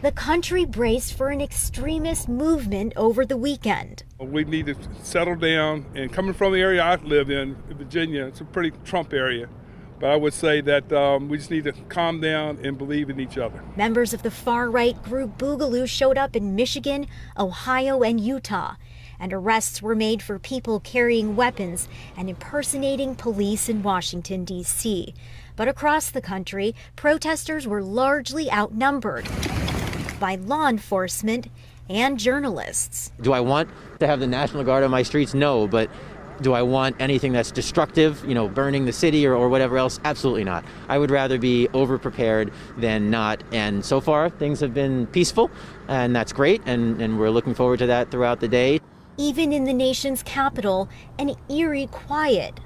The country braced for an extremist movement over the weekend. We need to settle down, and coming from the area I live in, Virginia, it's a pretty Trump area. But I would say that we just need to calm down and believe in each other. Members of the far-right group Boogaloo showed up in Michigan, Ohio, and Utah, and arrests were made for people carrying weapons and impersonating police in Washington, D.C. But across the country, protesters were largely outnumbered by law enforcement and journalists. Do I want to have the National Guard on my streets? No, but do I want anything that's destructive, burning the city or whatever else? Absolutely not. I would rather be over-prepared than not. And so far, things have been peaceful, and that's great, and we're looking forward to that throughout the day. Even in the nation's capital, an eerie quiet.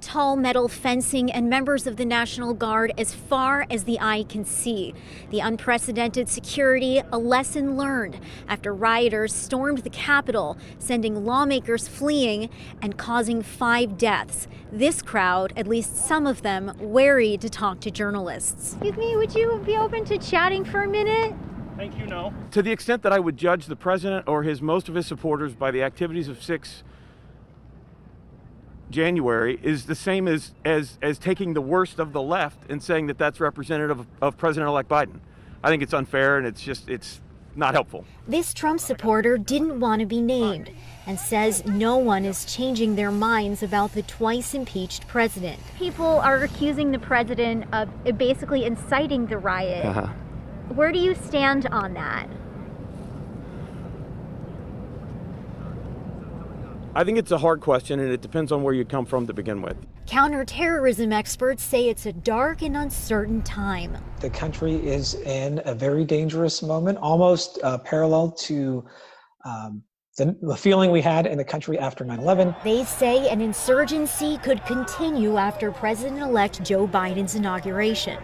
Tall metal fencing and members of the National Guard as far as the eye can see. The unprecedented security, a lesson learned after rioters stormed the Capitol, sending lawmakers fleeing and causing 5 deaths. This crowd, at least some of them, wary to talk to journalists. Excuse me, would you be open to chatting for a minute? Thank you, no. To the extent that I would judge the president or most of his supporters by the activities of 6 January is the same as taking the worst of the left and saying that that's representative of President-elect Biden. I think it's unfair, and it's not helpful. This Trump supporter didn't want to be named and says no one is changing their minds about the twice impeached president. People are accusing the president of basically inciting the riot. Where do you stand on that? I think it's a hard question, and it depends on where you come from to begin with. Counterterrorism experts say it's a dark and uncertain time. The country is in a very dangerous moment, almost parallel to the feeling we had in the country after 9/11. They say an insurgency could continue after President-elect Joe Biden's inauguration,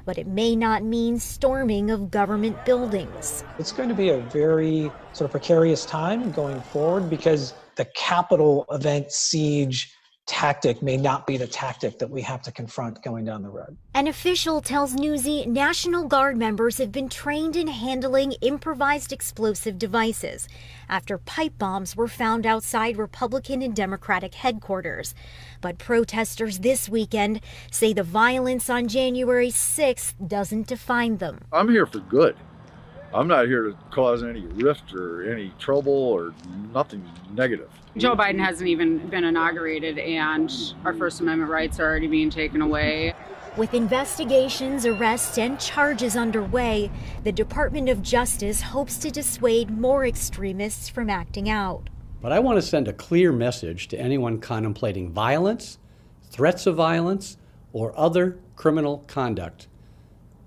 but it may not mean storming of government buildings. It's going to be a very sort of precarious time going forward because the Capitol event siege tactic may not be the tactic that we have to confront going down the road. An official tells Newsy National Guard members have been trained in handling improvised explosive devices after pipe bombs were found outside Republican and Democratic headquarters. But protesters this weekend say the violence on January 6th doesn't define them. I'm here for good. I'm not here to cause any rift or any trouble or nothing negative. Joe Biden hasn't even been inaugurated, and our First Amendment rights are already being taken away. With investigations, arrests, and charges underway, the Department of Justice hopes to dissuade more extremists from acting out. But I want to send a clear message to anyone contemplating violence, threats of violence, or other criminal conduct.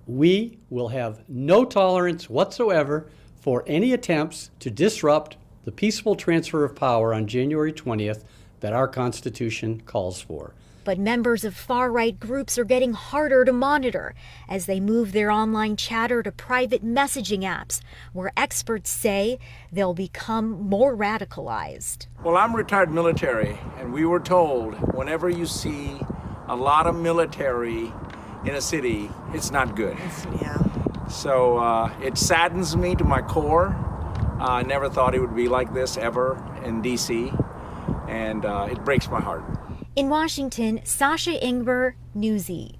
We will have no tolerance whatsoever for any attempts to disrupt the peaceful transfer of power on January 20th that our Constitution calls for. But members of far-right groups are getting harder to monitor as they move their online chatter to private messaging apps, where experts say they'll become more radicalized. Well, I'm retired military, and we were told whenever you see a lot of military in a city, it's not good. Yeah. So it saddens me to my core. I never thought it would be like this ever in D.C., and it breaks my heart. In Washington, Sasha Ingber, Newsy.